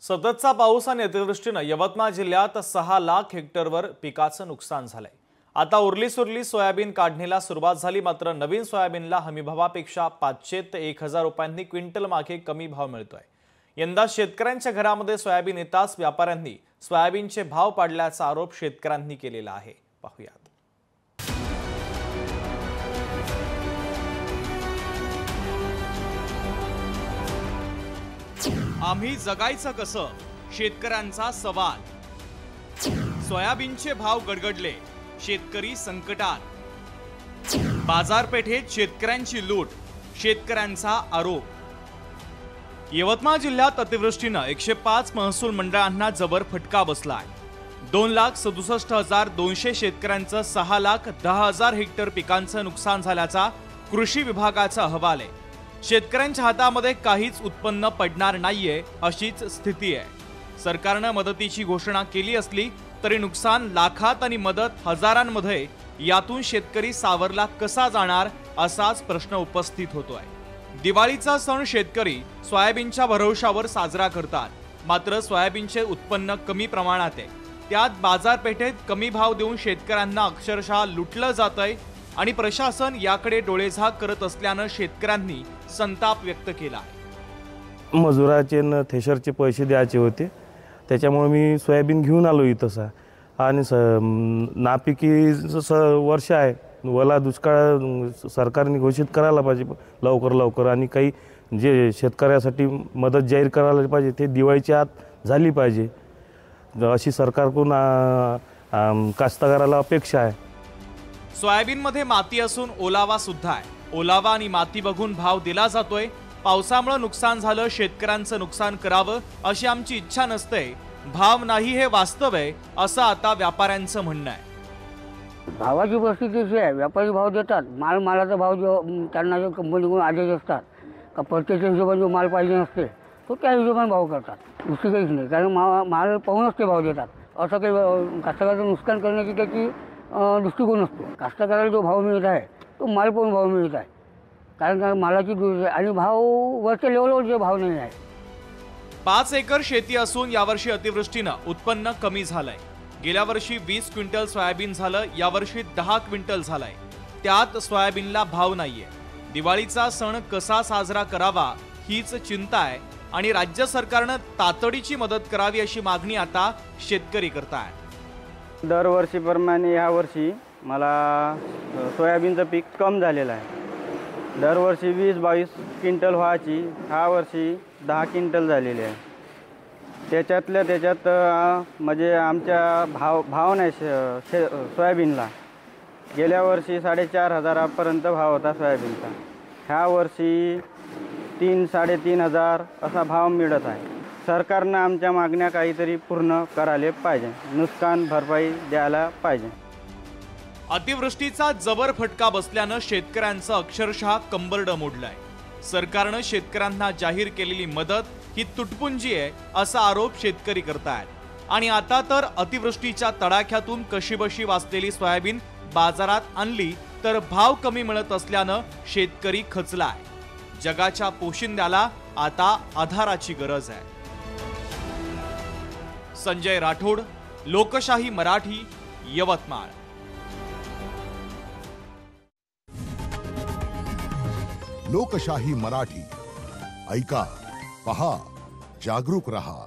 सततचा पाऊस आणि अतिवृष्टीने यवतमाळ जिल्ह्यात 6 लाख हेक्टरवर पिकाचं नुकसान झालंय। आता उरली सुरली सोयाबीन काढणीला सुरुवात झाली, मात्र नवीन सोयाबीनला हमीभावापेक्षा 500 ते 1000 रुपयांनी क्विंटल मागे कमी भाव मिळतोय। यंदा शेतकऱ्यांच्या घरामध्ये सोयाबीन येताच व्यापाऱ्यांनी सोयाबीनचे भाव पाडल्याचा आरोप शेतकऱ्यांनी केलेला आहे। पाहूयात। आम्ही जगायचं कसं, शेतकऱ्यांचा सवाल। सोयाबीनचे भाव गडगडले, शेतकरी संकटात। बाजारपेठेत शेतकऱ्यांची लूट, शेतकऱ्यांचा आरोप। यवतमाळ जिल्ह्यात अतिवृष्टीने 105 महसूल मंडळांना जबर फटका बसलाय। 2,67,200 शेतकऱ्यांचं 6,10,000 हेक्टर पिकांचं नुकसान झाल्याचा कृषी विभागाचा अहवाल आहे। शेतकऱ्यांच्या हातामध्ये काहीच उत्पन्न पडणार नाहीये अशीच स्थिती आहे। सरकारने मदतीची घोषणा केली असली तरी नुकसान लाखात आणि मदत हजारांमध्ये, यातून शेतकरी सावरला कसा जाणार असाच प्रश्न उपस्थित होतोय। दिवाळीचा सण शेतकरी सोयाबीनच्या भरवशावर साजरा करतात, मात्र सोयाबीनचे उत्पन्न कमी प्रमाणात आहे। त्यात बाजारपेठेत कमी भाव देऊन शेतकऱ्यांना अक्षरशः लुटलं जातंय आणि प्रशासन याकडे डोळेझाक करत असल्याने शेतकऱ्यांनी संताप व्यक्त केला आहे। मजुराचे न थेशरचे पैसे द्यायचे होते, त्याच्यामुळे मी सोयाबीन घेऊन आलो इथं आणि नापिकी वर्ष आहे, ओला दुष्काळ सरकारने घोषित करायला पाहिजे लवकर आणि काही जे शेतकऱ्यासाठी मदत जाहीर करायला पाहिजे ते दिवाळीच्या आत झाली पाहिजे अशी सरकारकडून कास्तकाराला अपेक्षा आहे। सोयाबीनमध्ये माती असून ओलावा सुद्धा आहे। ओलावा आणि माती बघून भाव दिला जातोय। पावसामुळे नुकसान झालं, शेतकऱ्यांचं नुकसान करावं अशी आमची इच्छा नसते, भाव नाही हे वास्तव आहे असं आता व्यापाऱ्यांचं म्हणणं आहे। भावाची परिस्थिती अशी आहे, व्यापारी भाव देतात, मालाचा भाव जो त्यांना जो कंपनीकडून आदेश असतात का प्रत्येक हिशोबाने जो माल पाहिजे नसते तो त्या हिशोबाने भाव करतात, दुसरी काहीच नाही। कारण माल पाहूनच ते भाव देतात, असं काही कास्तकाराचं नुकसान करण्याची त्याची दृष्टिकोन असतो। कास्तकाराला जो भाव मिळत आहे तो माल पाहून भाव मिळत आहे, कारण मालाची आणि भाव वरच्या लेवलवर जे भाव नाही आहे। 5 एकर शेती असून यावर्षी अतिवृष्टीनं उत्पन्न कमी झालंय। गेल्या वर्षी 20 क्विंटल सोयाबीन झालं, यावर्षी 10 क्विंटल झालंय। त्यात सोयाबीनला भाव नाहीये। दिवाळीचा सण कसा साजरा करावा हीच चिंता आहे आणि राज्य सरकारनं तातडीची मदत करावी अशी मागणी आता शेतकरी करतायत। दरवर्षीप्रमाणे यावर्षी मला सोयाबीनचं पीक कम झालेलं आहे। दरवर्षी 20-22 क्विंटल व्हायची, ह्या वर्षी 10 क्विंटल झालेली आहे। त्याच्यात म्हणजे आमच्या भाव नाही सोयाबीनला। गेल्या वर्षी 4,500पर्यंत भाव होता सोयाबीनचा, ह्या वर्षी 3,000-3,500 असा भाव मिळत आहे। सरकारनं आमच्या मागण्या काहीतरी पूर्ण करायला पाहिजे, नुकसान भरपाई द्यायला पाहिजे। अतिवृष्टीचा जबर फटका बसल्यानं शेतकऱ्यांचं अक्षरशः कंबरड मोडलंय। सरकारनं शेतकऱ्यांना जाहीर केलेली मदत ही तुटपुंजी आहे असा आरोप शेतकरी करतायत आणि आता तर अतिवृष्टीच्या तडाख्यातून कशीबशी वाचलेली सोयाबीन बाजारात आणली तर भाव कमी मिळत असल्यानं शेतकरी खचलाय। जगाच्या पोशिंद्याला आता आधाराची गरज आहे। संजय राठोड, लोकशाही मराठी, यवतमाळ। लोकशाही मराठी, ऐका, पहा, जागरूक रहा।